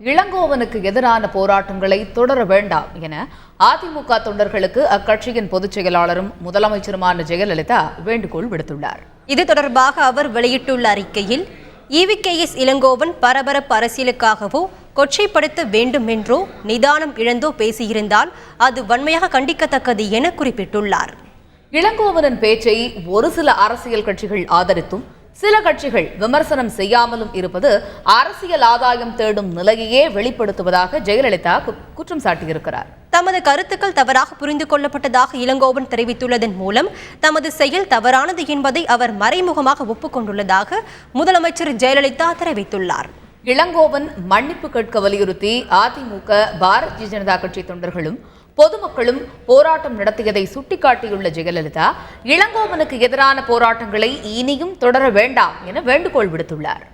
இளங்கோவனுக்கு எதிரான போராட்டங்களை தொடர வேண்டாம் என அதிமுக தொண்டர்களுக்கு அக்கட்சியின் பொதுச் செயலாளரும் முதலமைச்சருமான ஜெயலலிதா வேண்டுகோள் விடுத்துள்ளார். இது தொடர்பாக அவர் வெளியிட்டுள்ள அறிக்கையில், ஈவிகேஎஸ் இளங்கோவன் பரபரப்பு அரசியலுக்காகவோ கொச்சைப்படுத்த வேண்டும் என்றோ நிதானம் இழந்தோ பேசியிருந்தால் அது வன்மையாக கண்டிக்கத்தக்கது என குறிப்பிட்டுள்ளார். இளங்கோவனின் பேச்சை ஒரு சில அரசியல் கட்சிகள் ஆதரித்தும் சில கட்சிகள் விமர்சனம் செய்யாமலும் இருப்பது அரசியல் ஆதாயம் தேடும் நிலையையே வெளிப்படுத்துவதாக ஜெயலலிதா குற்றம் சாட்டியிருக்கிறார். தமது கருத்துக்கள் தவறாக புரிந்து கொள்ளப்பட்டதாக இளங்கோவன் தெரிவித்துள்ளதன் மூலம் தமது செயல் தவறானது என்பதை அவர் மறைமுகமாக ஒப்புக்கொண்டுள்ளதாக முதலமைச்சர் ஜெயலலிதா தெரிவித்துள்ளார். இளங்கோவன் மன்னிப்பு கேட்க வலியுறுத்தி அதிமுக, பாரதிய ஜனதா கட்சி தொண்டர்களும் பொதுமக்களும் போராட்டம் நடத்தியதை சுட்டிக்காட்டியுள்ள ஜெயலலிதா, இளங்கோவனுக்கு எதிரான போராட்டங்களை இனியும் தொடர வேண்டாம் என வேண்டுகோள் விடுத்துள்ளார்.